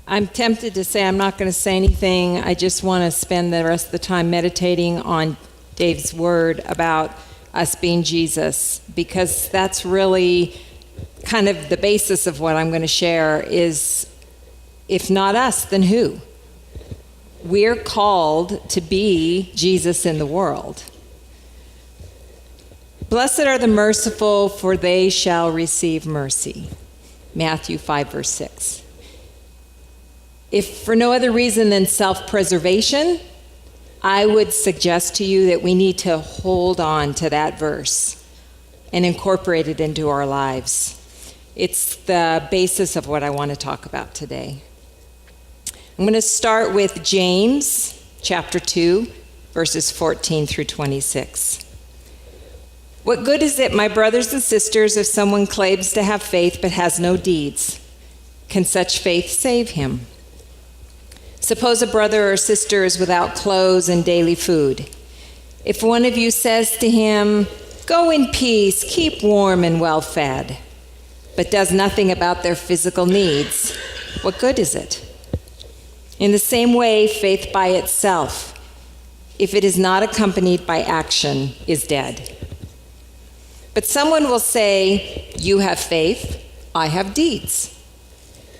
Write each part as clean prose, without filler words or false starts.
I'm tempted to say I'm not going to say anything. I just want to spend the rest of the time meditating on Dave's word about us being Jesus, because that's really kind of the basis of what I'm going to share is, if not us, then who? We're called to be Jesus in the world. Blessed are the merciful, for they shall receive mercy. Matthew 5, verse 6. If for no other reason than self-preservation, I would suggest to you that we need to hold on to that verse and incorporate it into our lives. It's the basis of what I want to talk about today. I'm going to start with James chapter 2, verses 14 through 26. What good is it, my brothers and sisters, if someone claims to have faith but has no deeds? Can such faith save him? Suppose a brother or sister is without clothes and daily food. If one of you says to him, "Go in peace, keep warm and well fed," but does nothing about their physical needs, what good is it? In the same way, faith by itself, if it is not accompanied by action, is dead. But someone will say, "You have faith, I have deeds.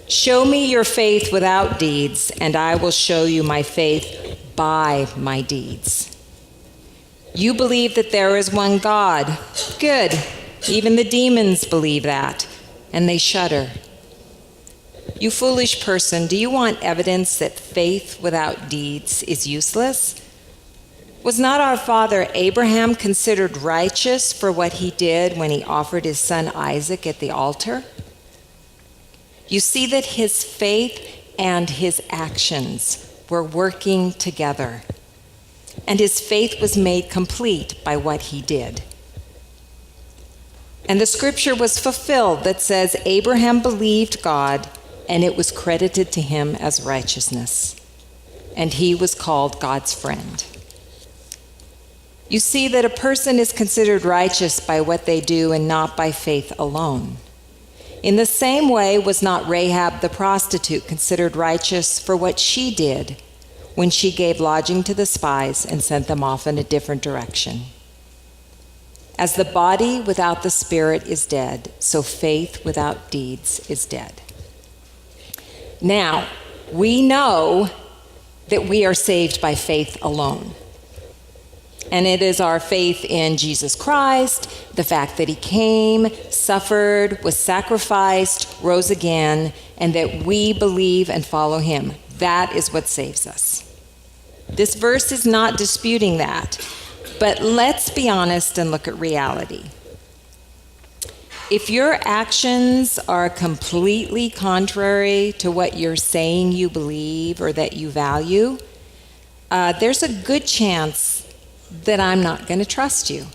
Show me your faith without deeds, and I will show you my faith by my deeds." You believe that there is one God. Good. Even the demons believe that, and they shudder. You foolish person, do you want evidence that faith without deeds is useless? Was not our father Abraham considered righteous for what he did when he offered his son Isaac at the altar? You see that his faith and his actions were working together, and his faith was made complete by what he did. And the scripture was fulfilled that says, Abraham believed God, and it was credited to him as righteousness, and he was called God's friend. You see that a person is considered righteous by what they do and not by faith alone. In the same way, was not Rahab the prostitute considered righteous for what she did when she gave lodging to the spies and sent them off in a different direction? As the body without the spirit is dead, so faith without deeds is dead. Now, we know that we are saved by faith alone. And it is our faith in Jesus Christ, the fact that he came, suffered, was sacrificed, rose again, and that we believe and follow him. That is what saves us. This verse is not disputing that, but let's be honest and look at reality. If your actions are completely contrary to what you're saying you believe or that you value, there's a good chance that I'm not going to trust you.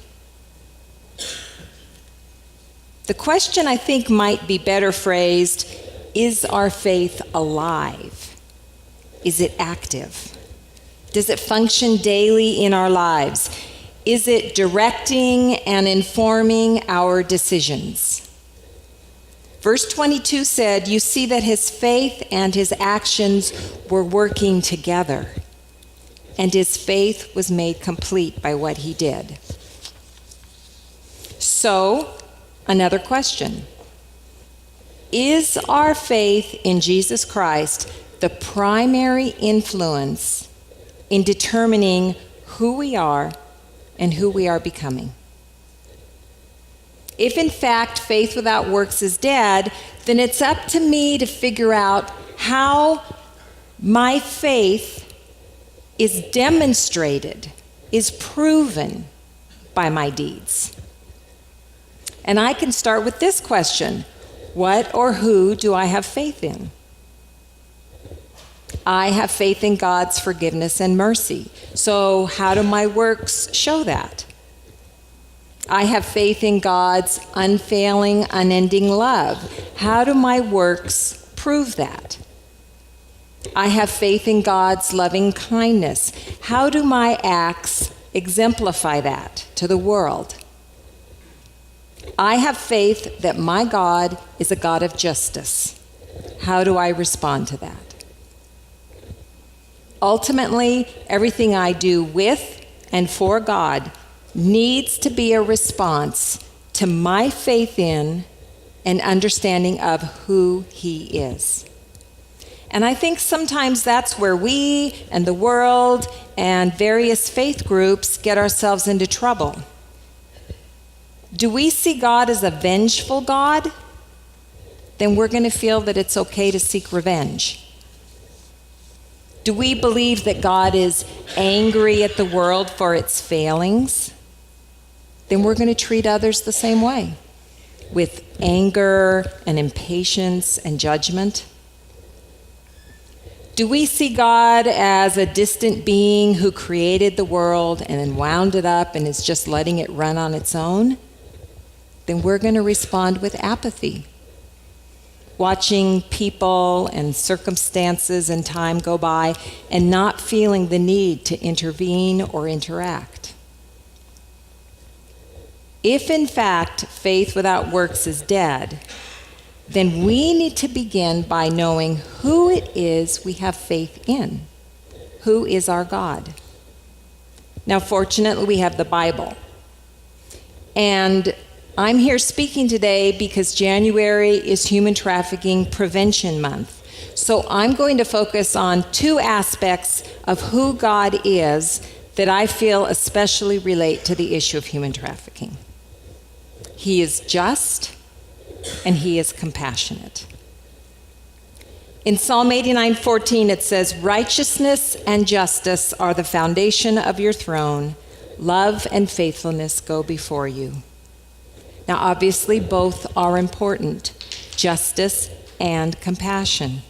The question, I think, might be better phrased, is our faith alive? Is it active? Does it function daily in our lives? Is it directing and informing our decisions? Verse 22 said, you see that his faith and his actions were working together, and his faith was made complete by what he did. So, another question. Is our faith in Jesus Christ the primary influence in determining who we are and who we are becoming? If in fact faith without works is dead, then it's up to me to figure out how my faith is demonstrated, is proven by my deeds. And I can start with this question: what or who do I have faith in? I have faith in God's forgiveness and mercy. So how do my works show that? I have faith in God's unfailing, unending love. How do my works prove that? I have faith in God's loving kindness. How do my acts exemplify that to the world? I have faith that my God is a God of justice. How do I respond to that? Ultimately, everything I do with and for God needs to be a response to my faith in and understanding of who He is. And I think sometimes that's where we and the world and various faith groups get ourselves into trouble. Do we see God as a vengeful God? Then we're going to feel that it's okay to seek revenge. Do we believe that God is angry at the world for its failings? Then we're going to treat others the same way, with anger and impatience and judgment. Do we see God as a distant being who created the world and then wound it up and is just letting it run on its own? Then we're going to respond with apathy, watching people and circumstances and time go by and not feeling the need to intervene or interact. If in fact faith without works is dead, then we need to begin by knowing who it is we have faith in. Who is our God? Now, fortunately, we have the Bible. And I'm here speaking today because January is Human Trafficking Prevention Month. So I'm going to focus on two aspects of who God is that I feel especially relate to the issue of human trafficking. He is just, and He is compassionate. In Psalm 89:14, it says, "Righteousness and justice are the foundation of your throne. Love and faithfulness go before you." Now, obviously, both are important, justice and compassion.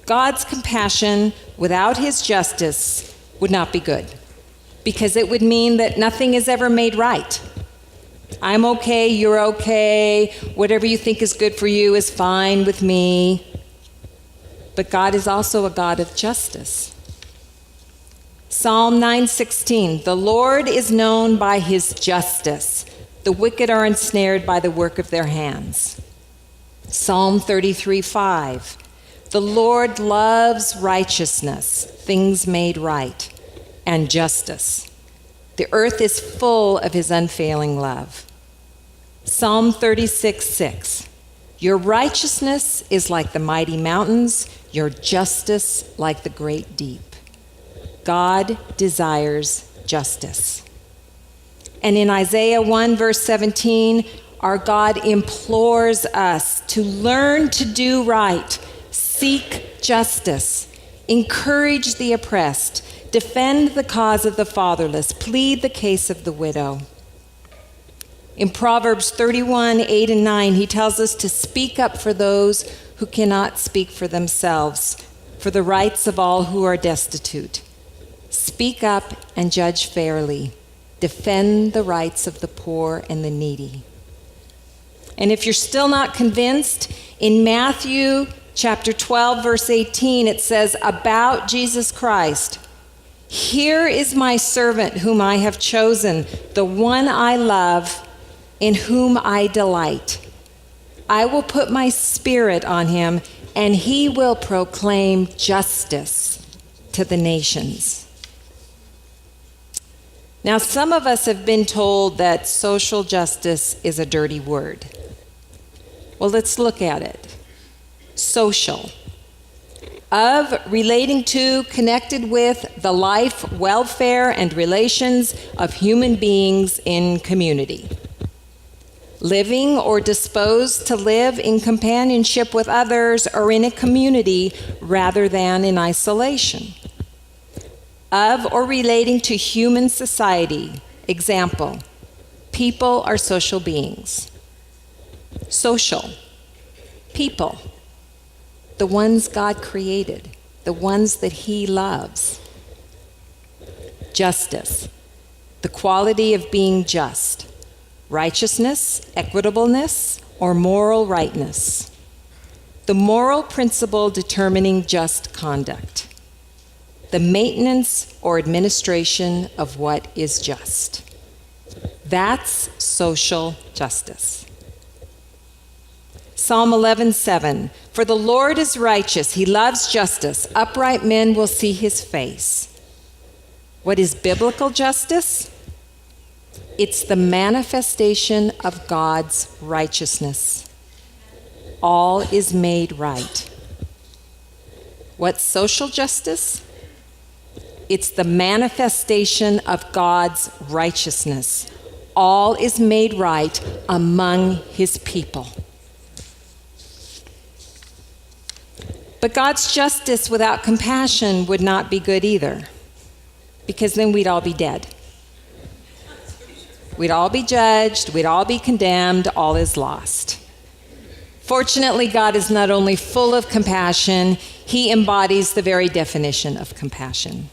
God's compassion without His justice would not be good, because it would mean that nothing is ever made right. I'm okay, you're okay, whatever you think is good for you is fine with me. But God is also a God of justice. Psalm 9:16, "The Lord is known by His justice. The wicked are ensnared by the work of their hands." Psalm 33:5, "The Lord loves righteousness, things made right, and justice. The earth is full of His unfailing love." Psalm 36:6, "Your righteousness is like the mighty mountains, your justice like the great deep." God desires justice. And in Isaiah 1 verse 17, our God implores us to learn to do right, seek justice, encourage the oppressed, defend the cause of the fatherless, plead the case of the widow. In Proverbs 31:8 and 9, he tells us to speak up for those who cannot speak for themselves, for the rights of all who are destitute. Speak up and judge fairly. Defend the rights of the poor and the needy. And if you're still not convinced, in Matthew chapter 12, verse 18, it says about Jesus Christ, "Here is my servant whom I have chosen, the one I love, in whom I delight. I will put my spirit on him, and he will proclaim justice to the nations." Now, some of us have been told that social justice is a dirty word. Well, let's look at it. Social. Of, relating to, connected with the life, welfare, and relations of human beings in community. Living or disposed to live in companionship with others or in a community rather than in isolation. Of or relating to human society. Example, people are social beings. Social, people, the ones God created, the ones that He loves. Justice, the quality of being just. Righteousness, equitableness, or moral rightness. The moral principle determining just conduct. The maintenance or administration of what is just. That's social justice. Psalm 11:7. For the Lord is righteous, he loves justice. Upright men will see his face. What is biblical justice? It's the manifestation of God's righteousness. All is made right. What's social justice? It's the manifestation of God's righteousness. All is made right among his people. But God's justice without compassion would not be good either, because then we'd all be dead. We'd all be judged, we'd all be condemned, all is lost. Fortunately, God is not only full of compassion, he embodies the very definition of compassion.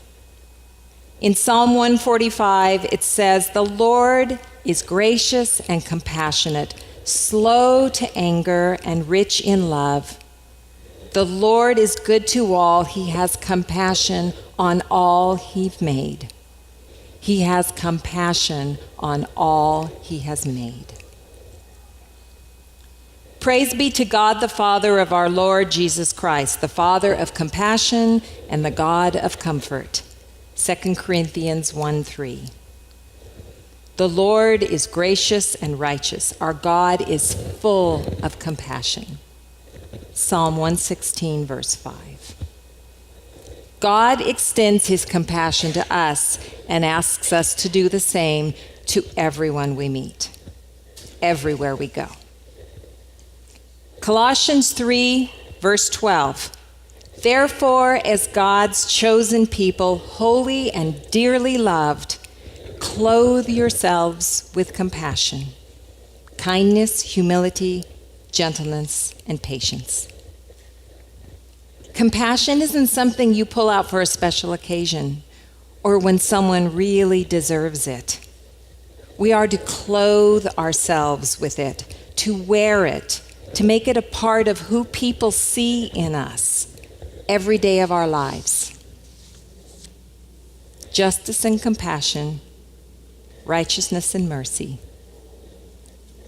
In Psalm 145, it says, "The Lord is gracious and compassionate, slow to anger and rich in love. The Lord is good to all. He has compassion on all he made." He has compassion on all he has made. Praise be to God, the Father of our Lord Jesus Christ, the Father of compassion and the God of comfort. 2 Corinthians 1:3. The Lord is gracious and righteous. Our God is full of compassion. Psalm 116, verse 5. God extends his compassion to us and asks us to do the same to everyone we meet, everywhere we go. Colossians 3, verse 12. Therefore, as God's chosen people, holy and dearly loved, clothe yourselves with compassion, kindness, humility, gentleness, and patience. Compassion isn't something you pull out for a special occasion or when someone really deserves it. We are to clothe ourselves with it, to wear it, to make it a part of who people see in us every day of our lives. Justice and compassion, righteousness and mercy.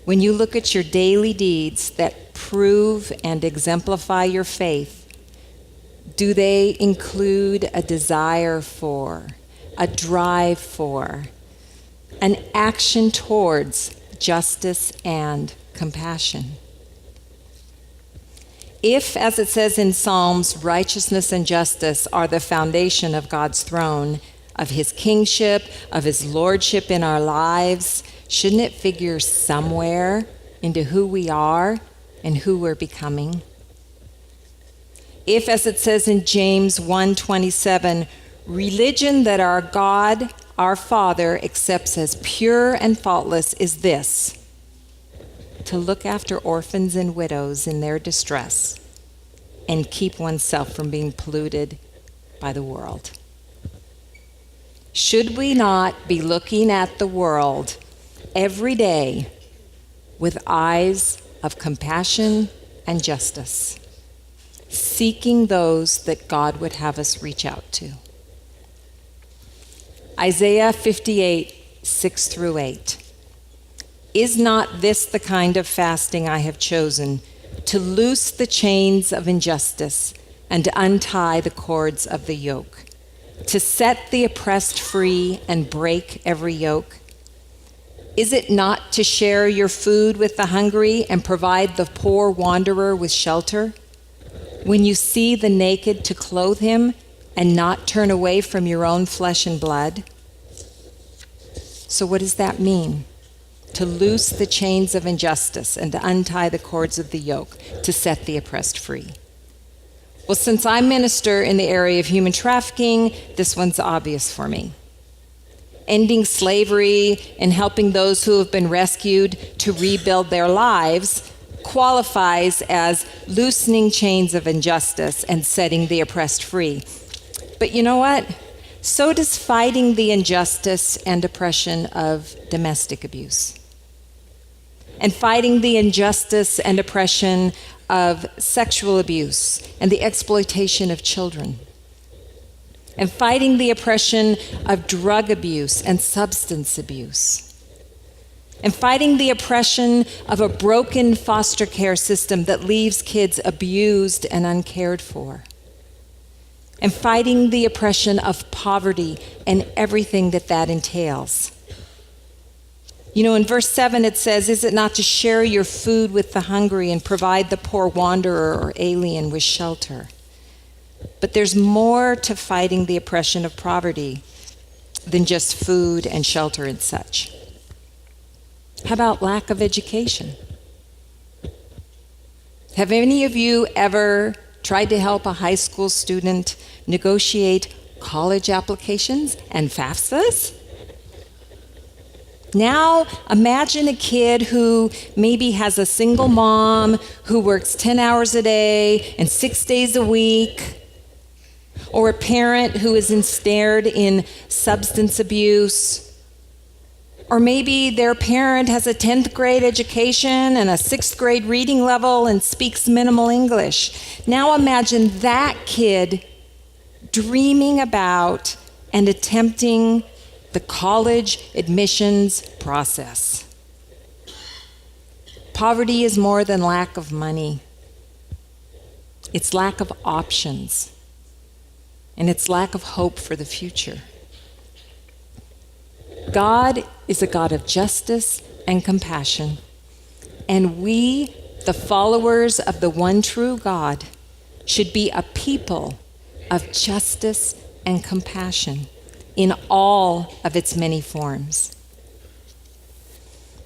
When you look at your daily deeds that prove and exemplify your faith, do they include a desire for, a drive for, an action towards justice and compassion? If, as it says in Psalms, righteousness and justice are the foundation of God's throne, of his kingship, of his lordship in our lives, shouldn't it figure somewhere into who we are and who we're becoming? If, as it says in James 1:27, religion that our God, our Father, accepts as pure and faultless is this: to look after orphans and widows in their distress and keep oneself from being polluted by the world. Should we not be looking at the world every day with eyes of compassion and justice, seeking those that God would have us reach out to? Isaiah 58, 6-8. Is not this the kind of fasting I have chosen, to loose the chains of injustice and to untie the cords of the yoke, to set the oppressed free and break every yoke? Is it not to share your food with the hungry and provide the poor wanderer with shelter? When you see the naked, to clothe him and not turn away from your own flesh and blood? So what does that mean? To loose the chains of injustice and to untie the cords of the yoke, to set the oppressed free. Well, since I minister in the area of human trafficking, this one's obvious for me. Ending slavery and helping those who have been rescued to rebuild their lives qualifies as loosening chains of injustice and setting the oppressed free. But you know what? So does fighting the injustice and oppression of domestic abuse, and fighting the injustice and oppression of sexual abuse and the exploitation of children, and fighting the oppression of drug abuse and substance abuse. and fighting the oppression of a broken foster care system that leaves kids abused and uncared for, and fighting the oppression of poverty and everything that entails. You know, in verse 7 it says, "Is it not to share your food with the hungry and provide the poor wanderer or alien with shelter?" But there's more to fighting the oppression of poverty than just food and shelter and such. How about lack of education? Have any of you ever tried to help a high school student negotiate college applications and FAFSAs? Now imagine a kid who maybe has a single mom who works 10 hours a day and 6 days a week, or a parent who is ensnared in substance abuse, or maybe their parent has a 10th grade education and a 6th grade reading level and speaks minimal English. Now imagine that kid dreaming about and attempting the college admissions process. Poverty is more than lack of money. It's lack of options, and it's lack of hope for the future. God is a God of justice and compassion, and we, the followers of the one true God, should be a people of justice and compassion in all of its many forms.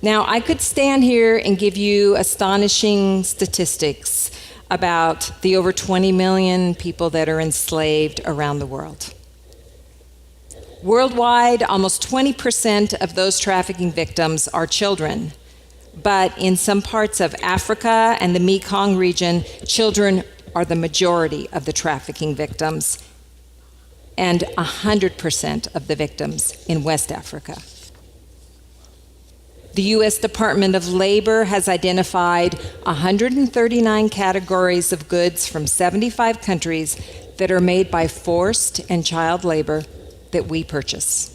Now, I could stand here and give you astonishing statistics about the over 20 million people that are enslaved around the world. Worldwide, almost 20% of those trafficking victims are children. But in some parts of Africa and the Mekong region, children are the majority of the trafficking victims, and 100% of the victims in West Africa. The U.S. Department of Labor has identified 139 categories of goods from 75 countries that are made by forced and child labor that we purchase.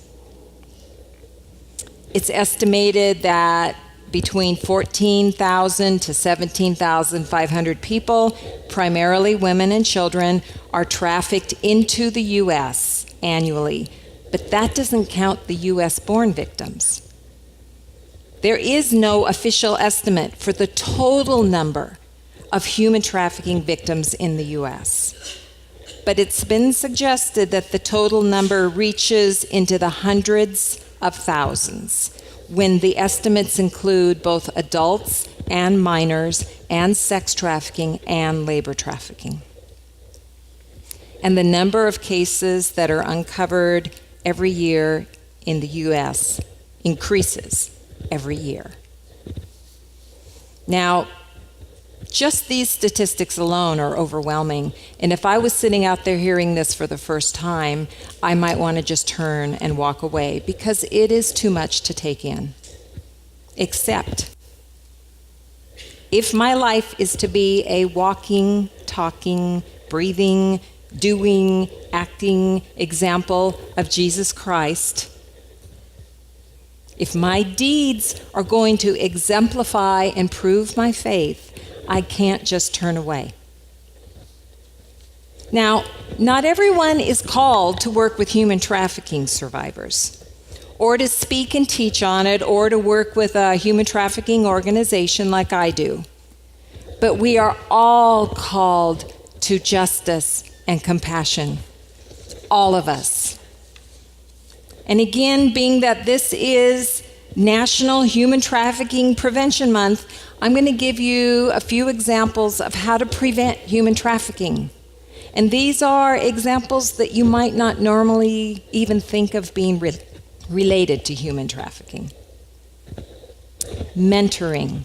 It's estimated that between 14,000 to 17,500 people, primarily women and children, are trafficked into the U.S. annually, but that doesn't count the U.S.-born victims. There is no official estimate for the total number of human trafficking victims in the U.S., but it's been suggested that the total number reaches into the hundreds of thousands, when the estimates include both adults and minors and sex trafficking and labor trafficking. And the number of cases that are uncovered every year in the U.S. increases every year. Now, just these statistics alone are overwhelming, and if I was sitting out there hearing this for the first time, I might want to just turn and walk away because it is too much to take in. Except, if my life is to be a walking, talking, breathing, doing, acting example of Jesus Christ, if my deeds are going to exemplify and prove my faith, I can't just turn away. Now, not everyone is called to work with human trafficking survivors, or to speak and teach on it, or to work with a human trafficking organization like I do. But we are all called to justice and compassion, all of us. And again, being that this is National Human Trafficking Prevention Month, I'm going to give you a few examples of how to prevent human trafficking. And these are examples that you might not normally even think of being related to human trafficking. Mentoring.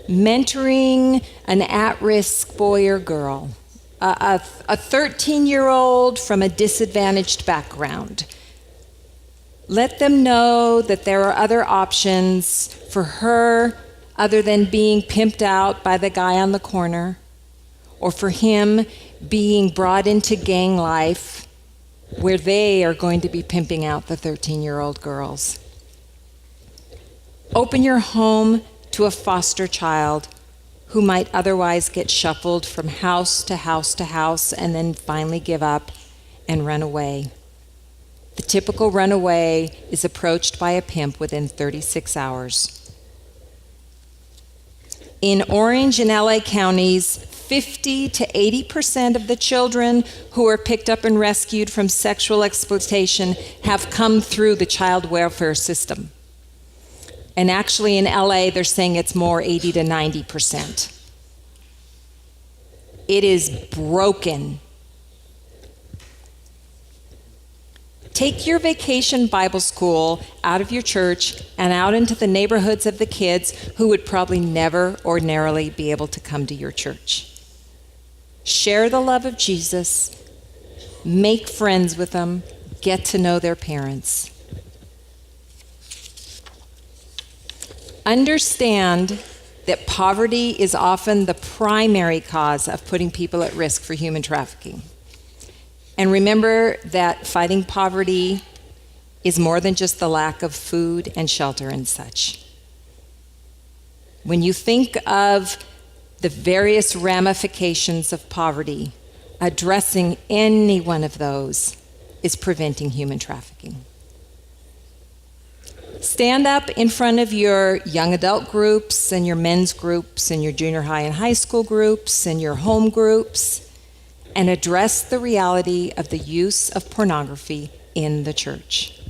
Mentoring an at-risk boy or girl, a 13-year-old from a disadvantaged background. Let them know that there are other options for her other than being pimped out by the guy on the corner, or for him being brought into gang life where they are going to be pimping out the 13-year-old girls. Open your home to a foster child who might otherwise get shuffled from house to house to house and then finally give up and run away. The typical runaway is approached by a pimp within 36 hours. In Orange and LA counties, 50 to 80% of the children who are picked up and rescued from sexual exploitation have come through the child welfare system. And actually in LA, they're saying it's more 80 to 90%. It is broken. Take your vacation Bible school out of your church and out into the neighborhoods of the kids who would probably never ordinarily be able to come to your church. Share the love of Jesus, make friends with them, get to know their parents. Understand that poverty is often the primary cause of putting people at risk for human trafficking. And remember that fighting poverty is more than just the lack of food and shelter and such. When you think of the various ramifications of poverty, addressing any one of those is preventing human trafficking. Stand up in front of your young adult groups and your men's groups and your junior high and high school groups and your home groups and address the reality of the use of pornography in the church.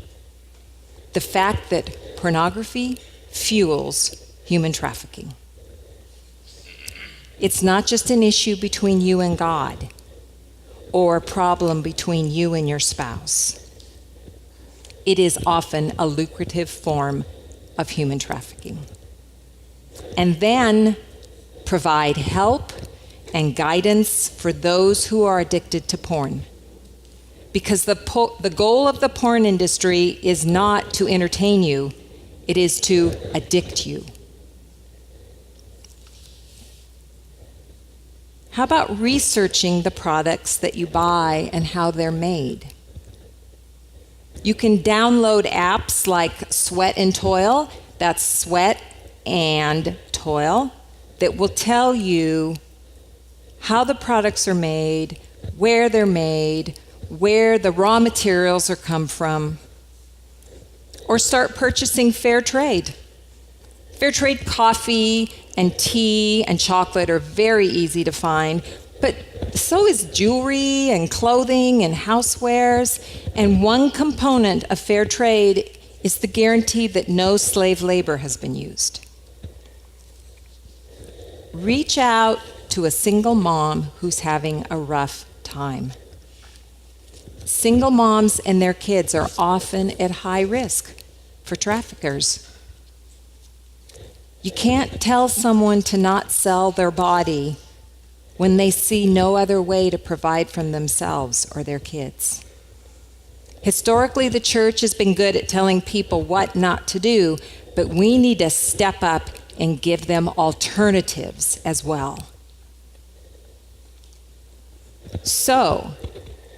The fact that pornography fuels human trafficking. It's not just an issue between you and God or a problem between you and your spouse. It is often a lucrative form of human trafficking. And then provide help and guidance for those who are addicted to porn. Because the goal of the porn industry is not to entertain you, it is to addict you. How about researching the products that you buy and how they're made? You can download apps like Sweat and Toil, that's sweat and toil, that will tell you how the products are made, where they're made, where the raw materials are come from. Or start purchasing fair trade. Fair trade coffee and tea and chocolate are very easy to find, but so is jewelry and clothing and housewares. And one component of fair trade is the guarantee that no slave labor has been used. Reach out to a single mom who's having a rough time. Single moms and their kids are often at high risk for traffickers. You can't tell someone to not sell their body when they see no other way to provide for themselves or their kids. Historically, the church has been good at telling people what not to do, but we need to step up and give them alternatives as well. So,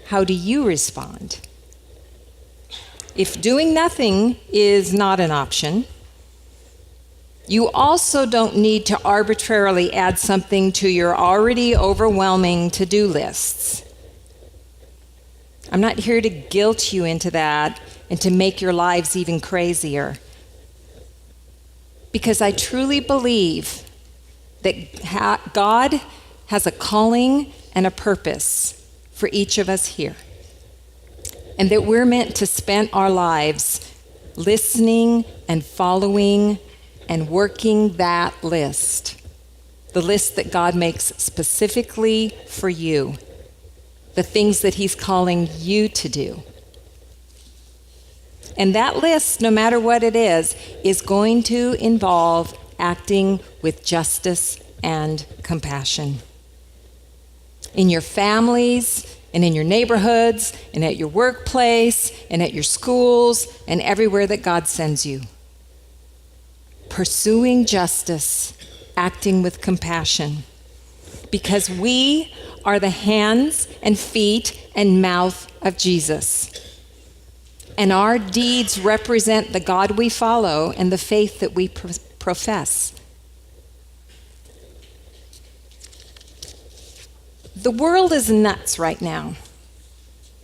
how do you respond? If doing nothing is not an option, you also don't need to arbitrarily add something to your already overwhelming to-do lists. I'm not here to guilt you into that and to make your lives even crazier. Because I truly believe that God has a calling and a purpose for each of us here. And that we're meant to spend our lives listening and following and working that list. The list that God makes specifically for you. The things that He's calling you to do. And that list, no matter what it is going to involve acting with justice and compassion. In your families, and in your neighborhoods, and at your workplace, and at your schools, and everywhere that God sends you. Pursuing justice, acting with compassion. Because we are the hands and feet and mouth of Jesus. and our deeds represent the God we follow and the faith that we profess. The world is nuts right now.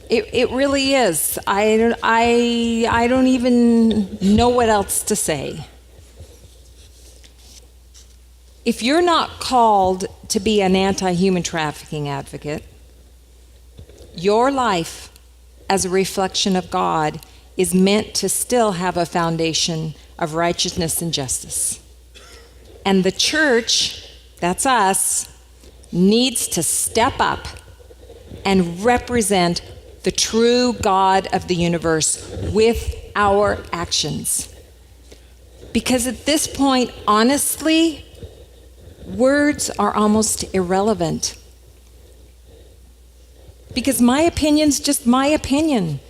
It really is. I don't even know what else to say. If you're not called to be an anti-human trafficking advocate, your life as a reflection of God is meant to still have a foundation of righteousness and justice. And the church, that's us, needs to step up and represent the true God of the universe with our actions. Because at this point, honestly, words are almost irrelevant. Because my opinion's just my opinion.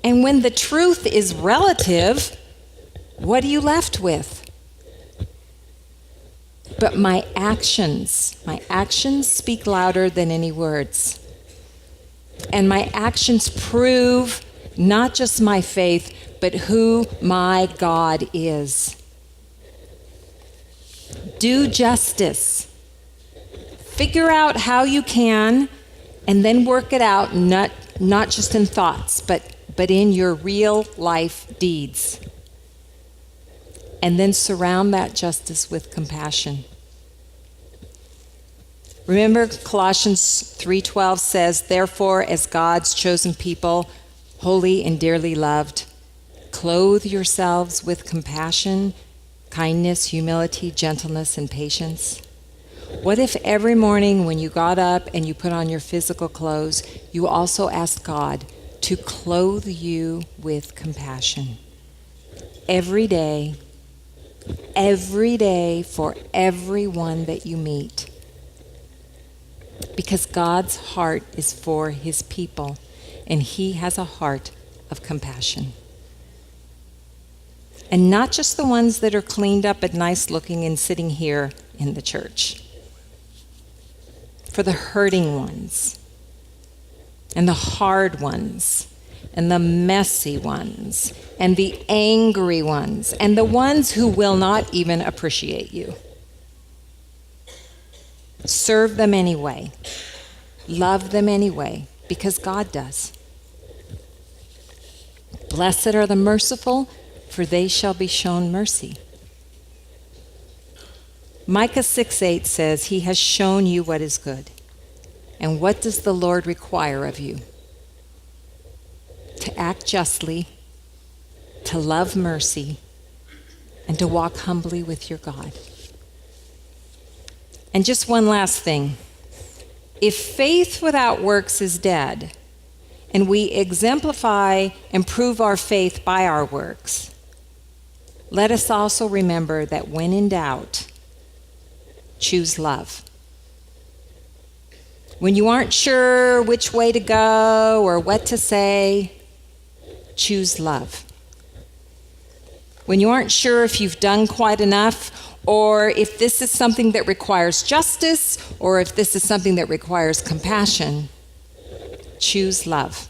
And when the truth is relative, what are you left with? But my actions speak louder than any words. And my actions prove not just my faith, but who my God is. Do justice. Figure out how you can, and then work it out, not just in thoughts, but in your real life deeds. And then surround that justice with compassion. Remember, Colossians 3:12 says, "Therefore, as God's chosen people, holy and dearly loved, clothe yourselves with compassion, kindness, humility, gentleness, and patience." What if every morning when you got up and you put on your physical clothes, you also asked God to clothe you with compassion? Every day for everyone that you meet. Because God's heart is for his people, and he has a heart of compassion. And not just the ones that are cleaned up and nice looking and sitting here in the church. For the hurting ones, and the hard ones, and the messy ones, and the angry ones, and the ones who will not even appreciate you. Serve them anyway. Love them anyway, because God does. Blessed are the merciful, for they shall be shown mercy. Micah 6:8 says, "He has shown you what is good." And what does the Lord require of you? To act justly, to love mercy, and to walk humbly with your God. And just one last thing. If faith without works is dead, and we exemplify and prove our faith by our works, let us also remember that when in doubt, choose love. When you aren't sure which way to go or what to say, choose love. When you aren't sure if you've done quite enough, or if this is something that requires justice, or if this is something that requires compassion, choose love.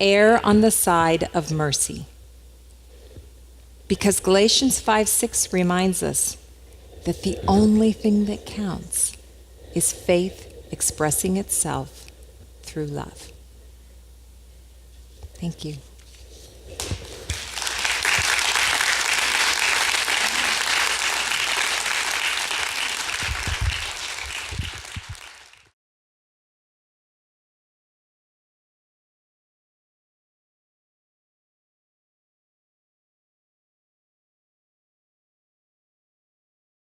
Err on the side of mercy. Because Galatians 5:6 reminds us that the only thing that counts is faith expressing itself through love. Thank you.